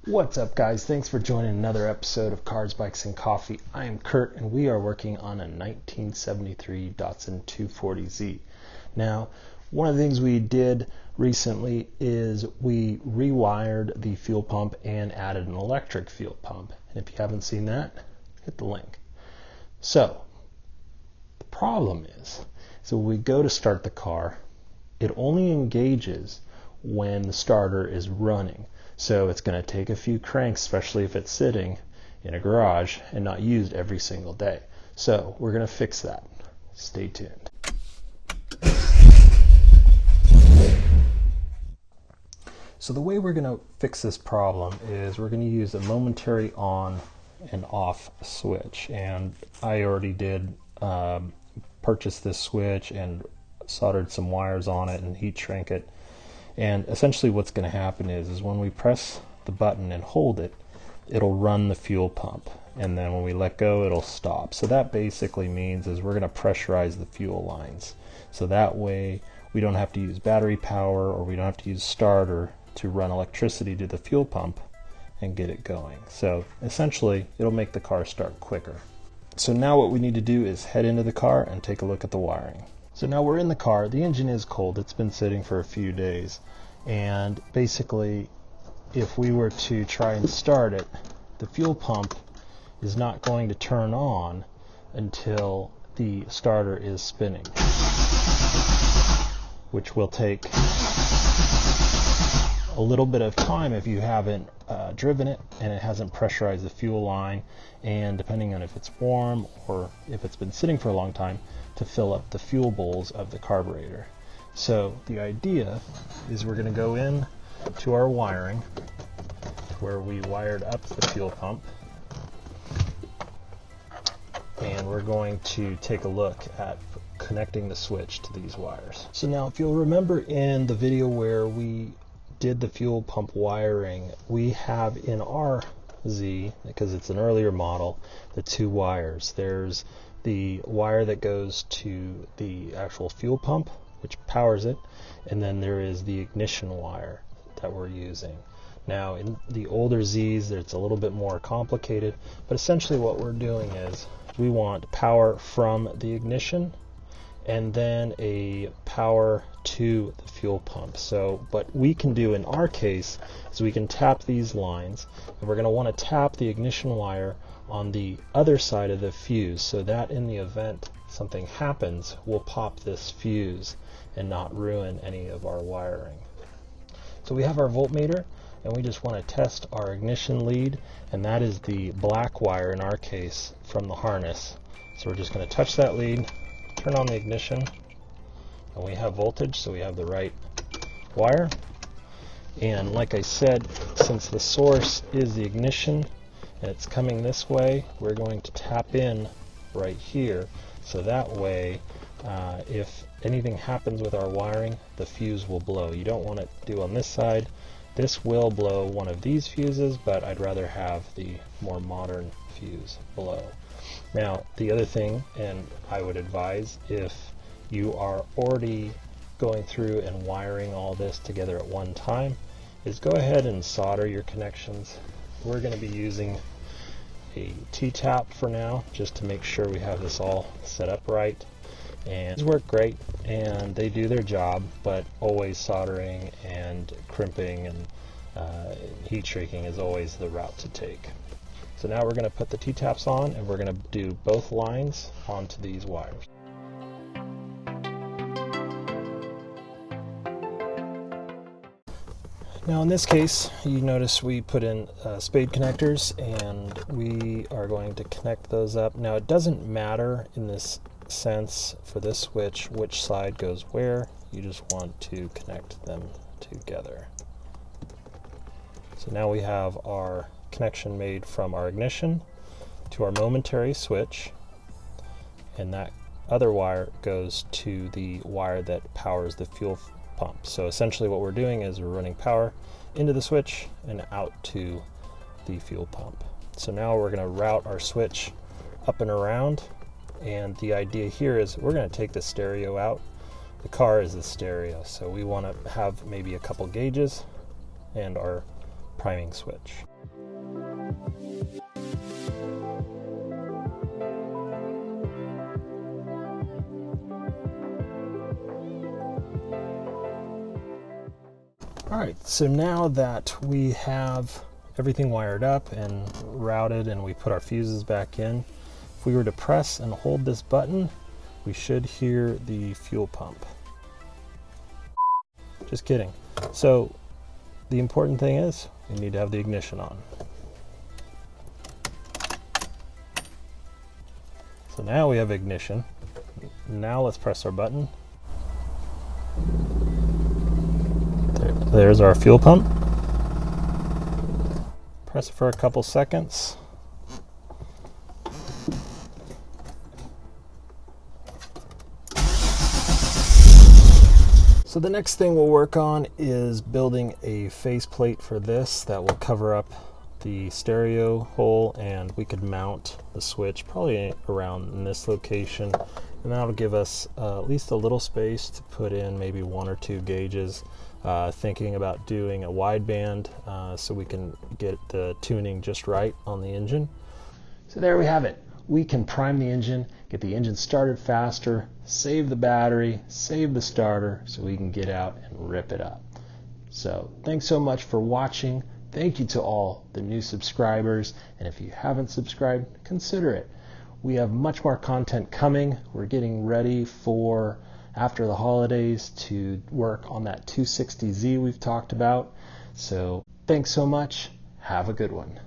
What's up, guys? Thanks for joining another episode of Cars, Bikes, and Coffee. I am Kurt, and we are working on a 1973 Datsun 240Z. Now, one of the things we did recently is we rewired the fuel pump and added an electric fuel pump. And if you haven't seen that, hit the link. So, the problem is, when we go to start the car, it only engages when the starter is running. So it's going to take a few cranks, especially if it's sitting in a garage and not used every single day. So we're going to fix that. Stay tuned. So the way we're going to fix this problem is we're going to use a momentary on and off switch. And I already did purchase this switch and soldered some wires on it and heat shrink it. And essentially what's going to happen is when we press the button and hold it, it'll run the fuel pump. And then when we let go, it'll stop. So that basically means is we're going to pressurize the fuel lines. So that way we don't have to use battery power or we don't have to use starter to run electricity to the fuel pump and get it going. So essentially it'll make the car start quicker. So now what we need to do is head into the car and take a look at the wiring. So now we're in the car. The engine is cold. It's been sitting for a few days. And basically, if we were to try and start it, the fuel pump is not going to turn on until the starter is spinning, which will take a little bit of time if you haven't driven it and it hasn't pressurized the fuel line, and depending on if it's warm or if it's been sitting for a long time, to fill up the fuel bowls of the carburetor. So the idea is we're going to go in to our wiring where we wired up the fuel pump, and we're going to take a look at connecting the switch to these wires. So now if you'll remember in the video where we did the fuel pump wiring, we have in our Z, because it's an earlier model, the two wires. There's the wire that goes to the actual fuel pump, which powers it, and then there is the ignition wire that we're using. Now in the older Zs, it's a little bit more complicated, but essentially what we're doing is we want power from the ignition and then a power to the fuel pump. So what we can do in our case is we can tap these lines, and we're going to want to tap the ignition wire on the other side of the fuse, so that in the event something happens, we'll pop this fuse and not ruin any of our wiring. So we have our voltmeter, and we just want to test our ignition lead, and that is the black wire in our case from the harness. So we're just going to touch that lead, turn on the ignition, and we have voltage, so we have the right wire. And like I said, since the source is the ignition and it's coming this way, we're going to tap in right here, so that way if anything happens with our wiring, the fuse will blow. You don't want it to do on this side. This will blow one of these fuses, but I'd rather have the more modern fuse blow. Now the other thing, and I would advise if you are already going through and wiring all this together at one time, is go ahead and solder your connections. We're going to be using a T-tap for now, just to make sure we have this all set up right. And these work great and they do their job, but always soldering and crimping and heat shrinking is always the route to take. So now we're going to put the T-taps on, and we're going to do both lines onto these wires. Now in this case, you notice we put in spade connectors, and we are going to connect those up. Now it doesn't matter in this sense for this switch which side goes where, you just want to connect them together. So now we have our connection made from our ignition to our momentary switch, and that other wire goes to the wire that powers the fuel pump. So essentially what we're doing is we're running power into the switch and out to the fuel pump. So now we're going to route our switch up and around, and the idea here is we're going to take the stereo out. The car is the stereo, so we want to have maybe a couple gauges and our priming switch. All right, so now that we have everything wired up and routed and we put our fuses back in, if we were to press and hold this button, we should hear the fuel pump. Just kidding. So the important thing is we need to have the ignition on. So now we have ignition. Now let's press our button. There's our fuel pump. Press it for a couple seconds. So the next thing we'll work on is building a faceplate for this that will cover up the stereo hole, and we could mount the switch probably around in this location, and that'll give us at least a little space to put in maybe 1 or 2 gauges. Thinking about doing a wideband so we can get the tuning just right on the engine. So there we have it. We can prime the engine, get the engine started faster, save the battery, save the starter, so we can get out and rip it up. So thanks so much for watching. Thank you to all the new subscribers, and if you haven't subscribed, consider it. We have much more content coming. We're getting ready for after the holidays to work on that 260Z we've talked about. So thanks so much. Have a good one.